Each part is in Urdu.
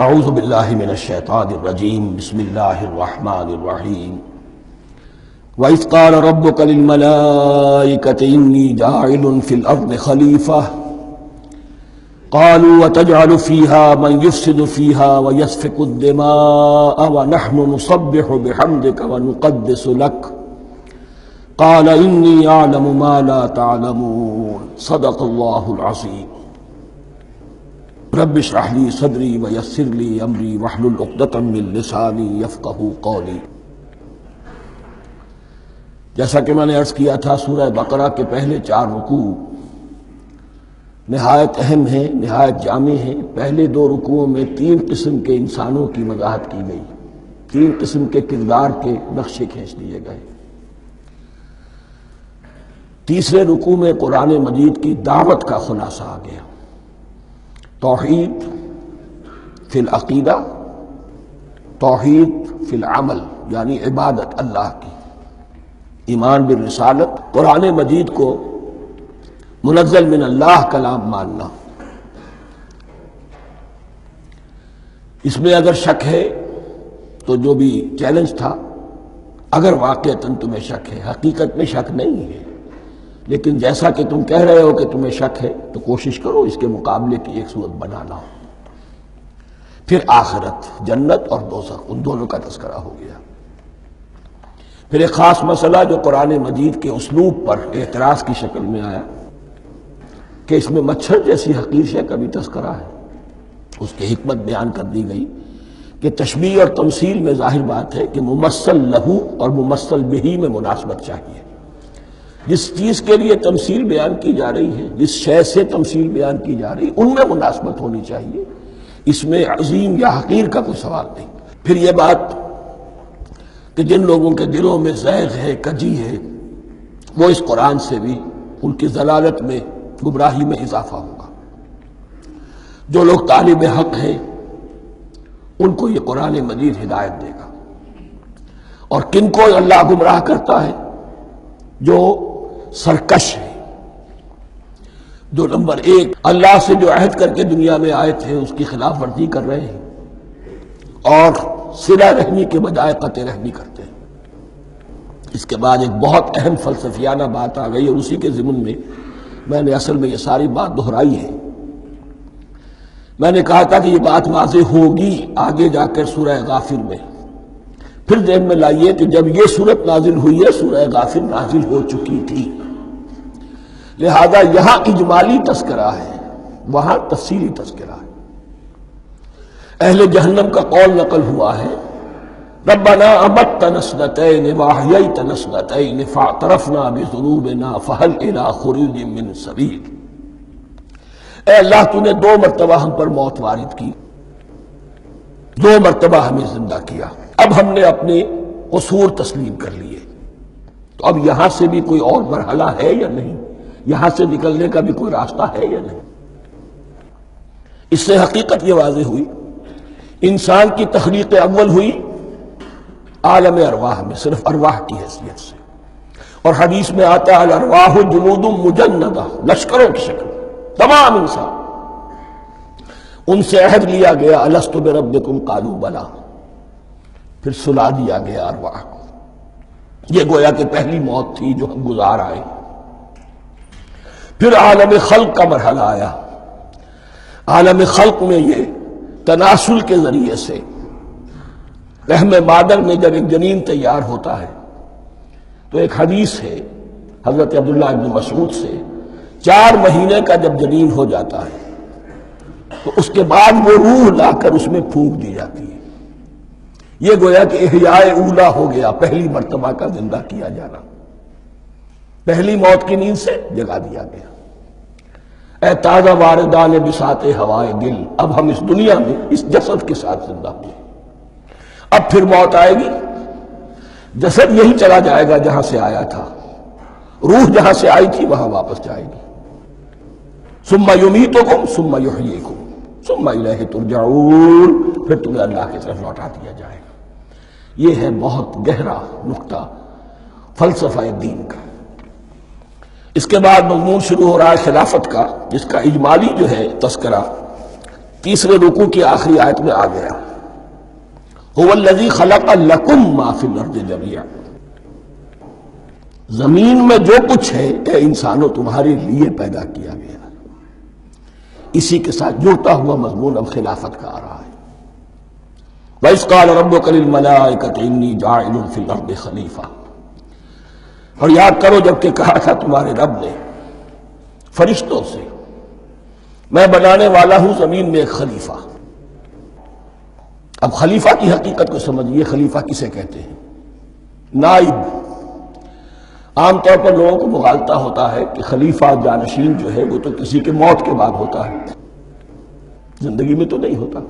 اعوذ باللہ من الشیطان الرجیم بسم اللہ الرحمن الرحیم وَإِذْ قَالَ رَبُّكَ لِلْمَلَائِكَةِ إِنِّي جَاعِلٌ فِي الْأَرْضِ خَلِيفَةً قَالُوا وَتَجْعَلُ فِيهَا مَنْ يُفْسِدُ فِيهَا وَيَسْفِكُ الدِّمَاءَ وَنَحْنُ نُسَبِّحُ بِحَمْدِكَ وَنُقَدِّسُ لَكَ قَالَ إِنِّي أَعْلَمُ مَا لَا تَعْلَمُونَ صدق اللہ العظیم۔ رب اشرح لی صدری ویسر لی امری واحلل عقدۃ من لسانی یفقہوا قولی۔ جیسا کہ میں نے عرض کیا تھا، سورہ بقرہ کے پہلے 4 رکوع نہایت اہم ہیں، نہایت جامع ہیں۔ پہلے 2 رکوعوں میں 3 قسم کے انسانوں کی وضاحت کی گئی، 3 قسم کے کردار کے نقشے کھینچ دیے گئے۔ تیسرے رکوع میں قرآن مجید کی دعوت کا خلاصہ آ گیا، توحید فی العقیدہ، توحید فی العمل، یعنی عبادت اللہ کی، ایمان بالرسالت، قرآن مجید کو منزل من اللہ کلام ماننا۔ اس میں اگر شک ہے تو جو بھی چیلنج تھا، اگر واقعتاً تمہیں شک ہے، حقیقت میں شک نہیں ہے، لیکن جیسا کہ تم کہہ رہے ہو کہ تمہیں شک ہے تو کوشش کرو اس کے مقابلے کی ایک صورت بنانا ہو۔ پھر آخرت، جنت اور دوزخ، ان دونوں کا تذکرہ ہو گیا۔ پھر ایک خاص مسئلہ جو قرآن مجید کے اسلوب پر اعتراض کی شکل میں آیا کہ اس میں مچھر جیسی حقیر شے کا بھی تذکرہ ہے، اس کی حکمت بیان کر دی گئی کہ تشبیہ اور تمثیل میں ظاہر بات ہے کہ ممثل لہو اور ممثل بہی میں مناسبت چاہیے۔ جس چیز کے لیے تمثیل بیان کی جا رہی ہے، جس شے سے تمثیل بیان کی جا رہی ہے، ان میں مناسبت ہونی چاہیے، اس میں عظیم یا حقیر کا کوئی سوال نہیں۔ پھر یہ بات کہ جن لوگوں کے دلوں میں زیغ ہے، کجی ہے، وہ اس قرآن سے بھی ان کی ضلالت میں، گمراہی میں اضافہ ہوگا۔ جو لوگ طالب حق ہیں ان کو یہ قرآن مجید ہدایت دے گا، اور کن کو اللہ گمراہ کرتا ہے؟ جو سرکش ہے، جو نمبر 1 اللہ سے جو عہد کر کے دنیا میں آئے تھے اس کی خلاف ورزی کر رہے ہیں اور صلہ رحمی کے بجائے قطع رحمی کرتے ہیں۔ اس کے بعد ایک بہت اہم فلسفیانہ بات آ گئی، اور اسی کے ضمن میں میں نے اصل میں یہ ساری بات دہرائی ہے۔ میں نے کہا تھا کہ یہ بات واضح ہوگی آگے جا کر سورہ غافر میں۔ پھر ذہن میں لائیے کہ جب یہ صورت نازل ہوئی ہے، سورہ غافر نازل ہو چکی تھی، لہذا یہاں اجمالی تذکرہ ہے، وہاں تفصیلی تذکرہ ہے۔ اہل جہنم کا قول نقل ہوا ہے، ربنا امتنا اثنتین واحییتنا اثنتین فاعترفنا بذنوبنا فہل الی خروج من سبیل۔ اے اللہ، تو نے 2 مرتبہ ہم پر موت وارد کی، 2 مرتبہ ہمیں زندہ کیا، اب ہم نے اپنے قصور تسلیم کر لیے، تو اب یہاں سے بھی کوئی اور مرحلہ ہے یا نہیں؟ یہاں سے نکلنے کا بھی کوئی راستہ ہے یا نہیں؟ اس سے حقیقت یہ واضح ہوئی، انسان کی تخلیق اول ہوئی عالم ارواح میں، صرف ارواح کی حیثیت سے، اور حدیث میں آتا ہے الارواح جنود مجندہ، لشکروں کی شکل، تمام انسان۔ ان سے عہد لیا گیا الست بربکم قالوا بلی، پھر سلا دیا گیا ارواح کو۔ یہ گویا کہ پہلی موت تھی جو ہم گزار آئے۔ پھر عالم خلق کا مرحلہ آیا۔ عالم خلق میں یہ تناسل کے ذریعے سے رحم مادر میں جب ایک جنین تیار ہوتا ہے تو ایک حدیث ہے حضرت عبداللہ ابن مسعود سے، 4 مہینے کا جب جنین ہو جاتا ہے تو اس کے بعد وہ روح لا کر اس میں پھونک دی جاتی ہے۔ یہ گویا کہ احیاء اولا ہو گیا، پہلی مرتبہ کا زندہ کیا جانا، پہلی موت کی نیند سے جگا دیا گیا۔ اے تازہ واردان بساط ہوائے دل، اب ہم اس دنیا میں اس جسد کے ساتھ زندہ ہوئے، اب پھر موت آئے گی، جسد یہی چلا جائے گا جہاں سے آیا تھا، روح جہاں سے آئی تھی وہاں واپس جائے گی۔ ثم یمیتکم ثم یحییکم ثم الیہ ترجعون، پھر تمہیں اللہ کی طرف لوٹا دیا جائے گا۔ یہ ہے بہت گہرا نقطہ فلسفہ دین کا۔ اس کے بعد مضمون شروع ہو رہا ہے خلافت کا، جس کا اجمالی جو ہے تذکرہ تیسرے رکوع کی آخری آیت میں آ گیا، هو الذی خلق لکم ما فی الارض جمیعا، زمین میں جو کچھ ہے اے انسانوں تمہارے لیے پیدا کیا گیا۔ اسی کے ساتھ جڑتا ہوا مضمون اب خلافت کا آ رہا ہے۔ وَإِذْ قَالَ رَبُّكَ لِلْمَلَائِكَةِ إِنِّي جَاعِلٌ فِي الْأَرْضِ خَلِيفَةً، اور یاد کرو جب کہ کہا تھا تمہارے رب نے فرشتوں سے، میں بنانے والا ہوں زمین میں ایک خلیفہ۔ اب خلیفہ کی حقیقت کو سمجھیے، خلیفہ کسے کہتے ہیں؟ نائب۔ عام طور پر لوگوں کو مغالطہ ہوتا ہے کہ خلیفہ جانشین جو ہے وہ تو کسی کے موت کے بعد ہوتا ہے، زندگی میں تو نہیں ہوتا۔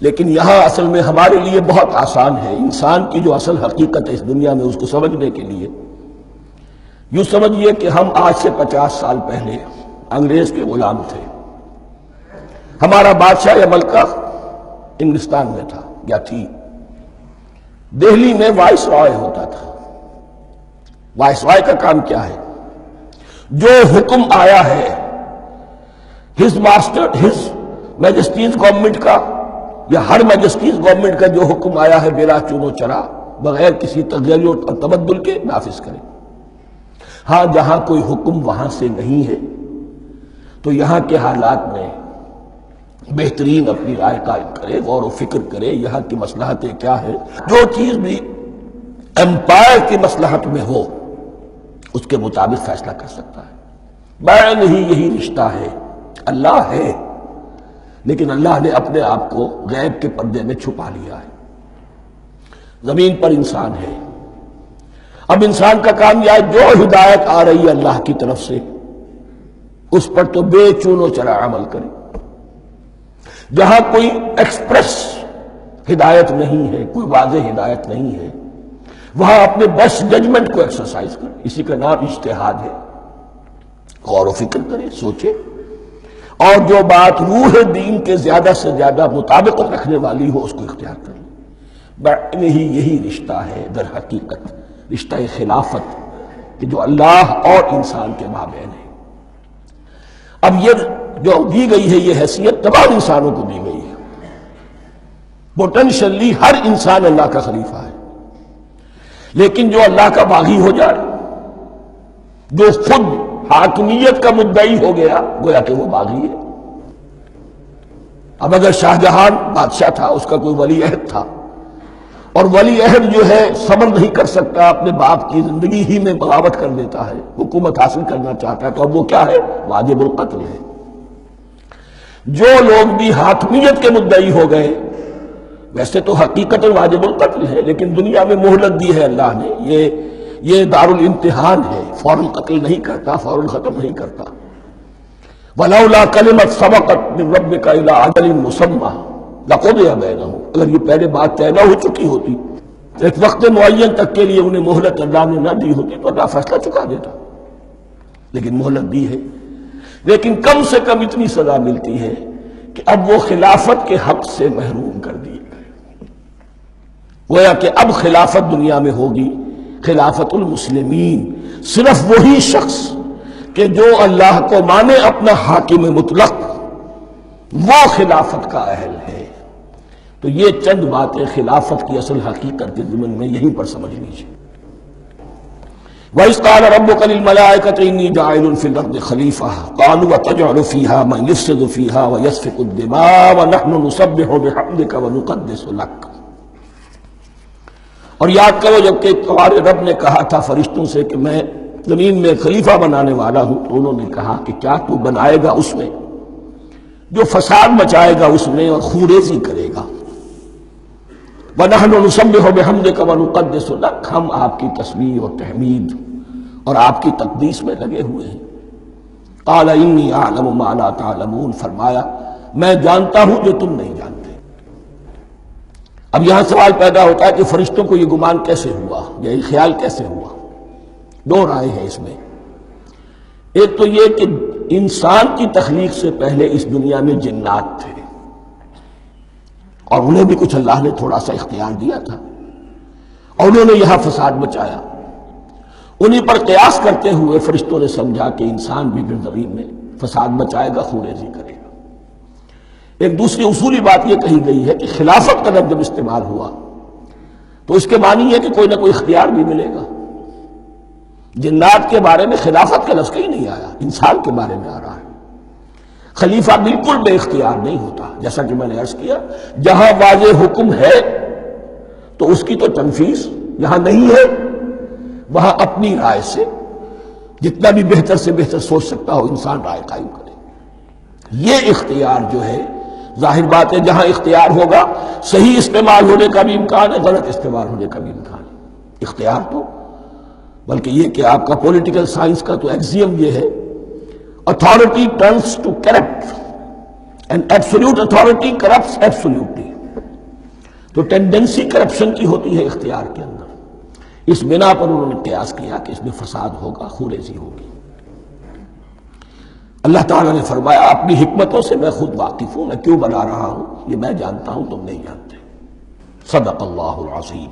لیکن یہاں اصل میں ہمارے لیے بہت آسان ہے، انسان کی جو اصل حقیقت ہے اس دنیا میں اس کو سمجھنے کے لیے یوں سمجھیے کہ ہم آج سے 50 سال پہلے انگریز کے غلام تھے، ہمارا بادشاہ یا ملکہ انگلستان میں تھا یا تھی، دہلی میں وائس رائے ہوتا تھا۔ وائس رائے کا کام کیا ہے؟ جو حکم آیا ہے ہز میجسٹیز گورنمنٹ کا یا ہر میجسٹیز گورنمنٹ کا جو حکم آیا ہے بلا چون و چرا، بغیر کسی تغیر اور تبدل کے نافذ کرے۔ ہاں جہاں کوئی حکم وہاں سے نہیں ہے تو یہاں کے حالات میں بہترین اپنی رائے قائم کرے، غور و فکر کرے، یہاں کی مصلحتیں کیا ہے، جو چیز بھی امپائر کی مصلحت میں ہو اس کے مطابق فیصلہ کر سکتا ہے۔ بین ہی یہی رشتہ ہے، اللہ ہے لیکن اللہ نے اپنے آپ کو غیب کے پردے میں چھپا لیا ہے۔ زمین پر انسان ہے، اب انسان کا کام یہ ہے جو ہدایت آ رہی ہے اللہ کی طرف سے اس پر تو بے چون و چرا عمل کرے۔ جہاں کوئی ایکسپریس ہدایت نہیں ہے، کوئی واضح ہدایت نہیں ہے، وہاں اپنے بیسٹ ججمنٹ کو ایکسرسائز کرے، اسی کا نام اجتہاد ہے۔ غور و فکر کرے، سوچے، اور جو بات روح دین کے زیادہ سے زیادہ مطابقت رکھنے والی ہو اس کو اختیار کر لے۔ بین ہی یہی رشتہ ہے در حقیقت، رشتہ خلافت کہ جو اللہ اور انسان کے مابین ہے۔ اب یہ جو دی گئی ہے یہ حیثیت تمام انسانوں کو دی گئی ہے، پوٹینشلی ہر انسان اللہ کا خلیفہ ہے، لیکن جو اللہ کا باغی ہو جائے، جو خود حاکمیت کا مدعی ہو گیا، گویا کہ وہ باغی ہے۔ اب اگر شاہجہان بادشاہ تھا، اس کا کوئی ولی عہد تھا، اور ولی عہد جو ہے صبر نہیں کر سکتا، اپنے باپ کی زندگی ہی میں بغاوت کر دیتا ہے، حکومت حاصل کرنا چاہتا ہے، تو اب وہ کیا ہے؟ واجب القتل ہے۔ جو لوگ بھی حاکمیت کے مدعی ہو گئے، ویسے تو حقیقت واجب القتل ہے لیکن دنیا میں مہلت دی ہے اللہ نے، یہ دار الامتحان ہے، فوراً قتل نہیں کرتا، فوراً ختم نہیں کرتا۔ وَلَوْلَا كَلِمَةٌ سَبَقَتْ مِن رَبِّكَ إِلَىٰ أَجَلٍ مُّسَمًّى لَقُضِيَ بَيْنَهُمْ، اگر یہ پہلے بات طے نہ ہو چکی ہوتی، ایک وقت معین تک کے لیے انہیں مہلت اللہ نے نہ دی ہوتی تو اللہ فیصلہ چکا دیتا، لیکن مہلت دی ہے۔ لیکن کم سے کم اتنی سزا ملتی ہے کہ اب وہ خلافت کے حق سے محروم کر دیے گئے، گویا کہ اب خلافت دنیا میں ہوگی خلافت المسلمین، صرف وہی شخص کہ جو اللہ کو مانے اپنا حاکم مطلق، وہ خلافت کا اہل ہے۔ تو یہ چند باتیں خلافت کی اصل حقیقت کے ضمن میں یہیں پر سمجھ لیجیے۔ وَإِذْ قَالَ رَبُّكَ لِلْمَلَائِكَةِ إِنِّي جَاعِلٌ فِي الْأَرْضِ خَلِيفَةً قَالُوا أَتَجْعَلُ فِيهَا مَن يُفْسِدُ فِيهَا وَيَسْفِكُ الدِّمَاءَ وَنَحْنُ نُسَبِّحُ بِحَمْدِكَ وَنُقَدِّسُ لَكَ۔ اور یاد کرو جب کہ تمہارے رب نے کہا تھا فرشتوں سے کہ میں زمین میں خلیفہ بنانے والا ہوں، تو انہوں نے کہا کہ کیا تو بنائے گا اس میں جو فساد مچائے گا اس میں اور خوریزی کرے گا۔ وَنَحْنُ نُسَبِّحُ بِحَمْدِكَ وَنُقَدِّسُ لَكَ، ہم آپ کی تسبیح اور تحمید اور آپ کی تقدیس میں لگے ہوئے ہیں۔ قَالَ إِنِّي أَعْلَمُ مَا لَا تَعْلَمُونَ، فرمایا میں جانتا ہوں جو تم نہیں جانتے۔ اب یہاں سوال پیدا ہوتا ہے کہ فرشتوں کو یہ گمان کیسے ہوا، یہ خیال کیسے ہوا؟ دو رائے ہیں اس میں۔ ایک تو یہ کہ انسان کی تخلیق سے پہلے اس دنیا میں جنات تھے اور انہیں بھی کچھ اللہ نے تھوڑا سا اختیار دیا تھا اور انہوں نے یہاں فساد مچایا۔ انہی پر قیاس کرتے ہوئے فرشتوں نے سمجھا کہ انسان بھی پھر زمین میں فساد مچائے گا، خوریزی کرے گا۔ ایک دوسری اصولی بات یہ کہی گئی ہے کہ خلافت کا لفظ جب استعمال ہوا تو اس کے معنی ہے کہ کوئی نہ کوئی اختیار بھی ملے گا. جنات کے بارے میں خلافت کا لفظ کہیں نہیں آیا، انسان کے بارے میں آ رہا ہے. خلیفہ بالکل بے اختیار نہیں ہوتا، جیسا کہ میں نے عرض کیا جہاں واضح حکم ہے تو اس کی تو تنفیذ، یہاں نہیں ہے وہاں اپنی رائے سے جتنا بھی بہتر سے بہتر سوچ سکتا ہو انسان رائے قائم کرے. یہ اختیار جو ہے ظاہر بات ہے جہاں اختیار ہوگا صحیح استعمال ہونے کا بھی امکان ہے، غلط استعمال ہونے کا بھی امکان ہے. اختیار تو بلکہ یہ کہ آپ کا پولیٹیکل سائنس کا تو ایکسیم یہ ہے authority turns to corrupt and absolute authority corrupts absolutely. تو ٹینڈنسی کرپشن کی ہوتی ہے اختیار کے اندر. اس بنا پر انہوں نے قیاس کیا کہ اس میں فساد ہوگا، خوریزی ہوگی. اللہ تعالیٰ نے فرمایا اپنی حکمتوں سے میں خود واقف ہوں، میں کیوں بنا رہا ہوں یہ میں جانتا ہوں، تم نہیں جانتے. صدق اللہ العظیم.